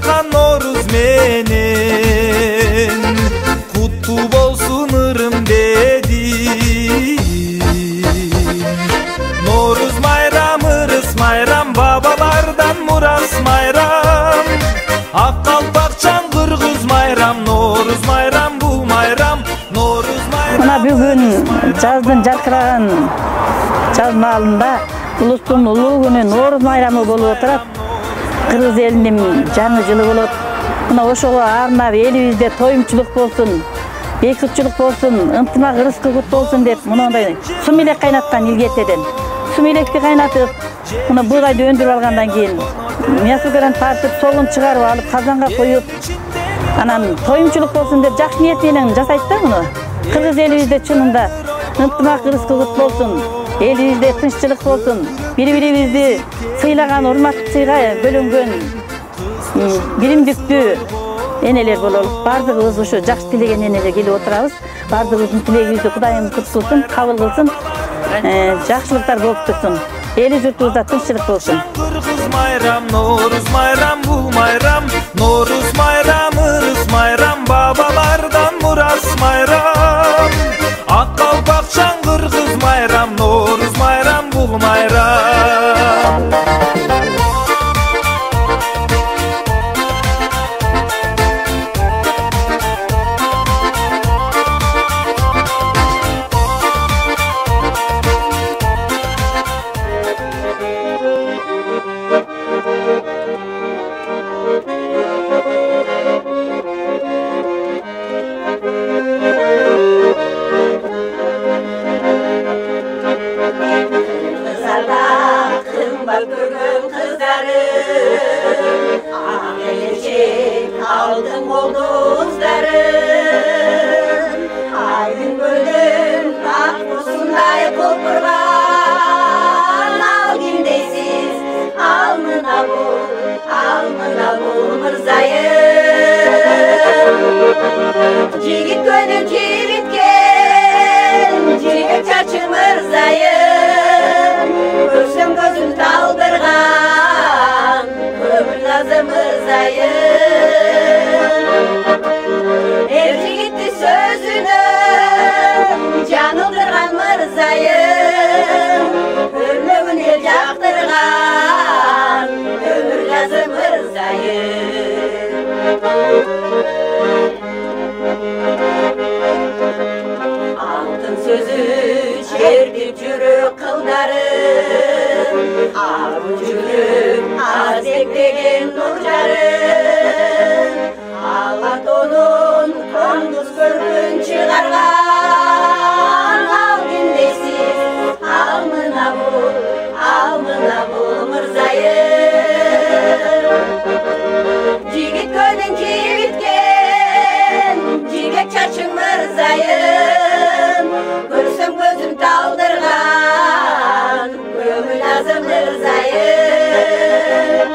жаткан Норuz менен куттуу болсун ырым дедим. Норuz майрам, ырыс майрам, бабалардан мурас майрам. Ак калпакчан кыргыз майрам, Норuz майрам, бул майрам, Норuz майрам. Мына бүгүн жаздын жаркыраган жаз маалында улустун улуу күнү Норuz майрамы болуп отурат. Кыргыз элинин жаңы жылы болот. Мына ошого арнап элибизде тоюмчулук болсун, бейкутчулук болсун, ынтымак ырыскы кут болсун деп мындай сум элек кайнаткан илгертеден. Сум электи кайнатып, мына буудайды өндүрүп алгандан кийин мясокадан тартып, согун чыгарып алып, казанга коюп, анан тоюмчулук болсун деп жакшы ниет менен жасайт да муну. Кыргыз элибизде чынында ынтымак ырыскы кут болсун, элибизде тынччылык болсун, бири-бирибизди сыйлаган, урматчыга бөлөнгөн биримдиктүү энелер бололук. Бардыгыбыз ошо жакшы тилеген энелер келип отурабыз. Бардыгыбыздын тилегибизди Кудайым куткузсын, кабыл кылсын, жакшылыктар болуп турсун. Эли журтубузда тынччылык болсун. Кыргыз майрам, Норuz майрам, бул майрам, Норuz майрам, ырыс майрам, бабалардан мурас майрам. Ак калпакчан кыргыз майрам, Норuz майрам, бул майрам. Aldın bolduzların, aydın gölün akbusunday kopurgan. Al kimdeysiz, almına bul mırzayım. Jigit gönül jigitken, jigit çarşı mırzayım. Görsem gözüm taldırgan, ömür lazım mırzayım. Erjigitli sözünü janıldırgan mırzayım. Örmөгүн эл жактырган, ömür lazım mırzayım. Altın sözü çerdip жүрөк кылдарым, ару жүрөк азектеген нуржарым. Алатонун кондуз көркүн чыгарган, ал кимдейсиз, ал мына бул мырзайым. Жигит көнүн жигиткен, жигет чачың мырзайым. Көрсөм көзүм талдырган, көңүл азым мырзайым.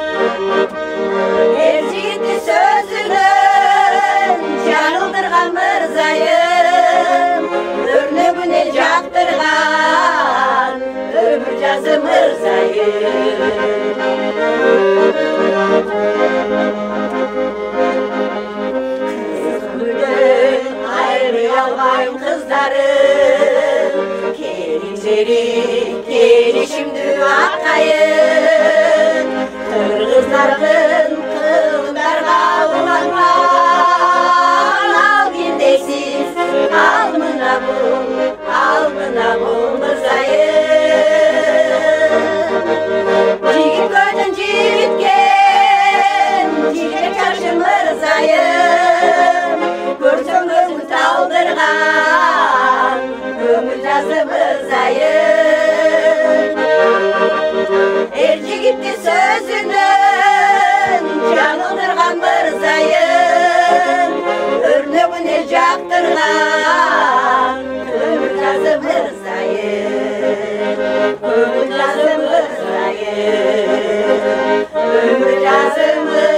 Эр жигитти сөзүнөн жарылдырган мырзайым. Өрнөгүн эл жактырган, өмүр жазы мырзайым. Кызгүлдөн айрый албайм кыздарым, келинжери келишимдүү акайын. Кыргыздардын кылдарга уланган, ал кимдейсиз, ал мына бул мырзайым. Жигит көнүн жигиткен, жигет чаршы мырзайым. Көрсөң көзүм талдырган, көңүл жазы мырзайым. Эр жигитти сөзүнөн жаңылдырган мырзайым. Өрнөгүн эл жактырган, көңүл жазы мырзайым. Көңүл жазы мырзайым, көңүл жазы мырзайым.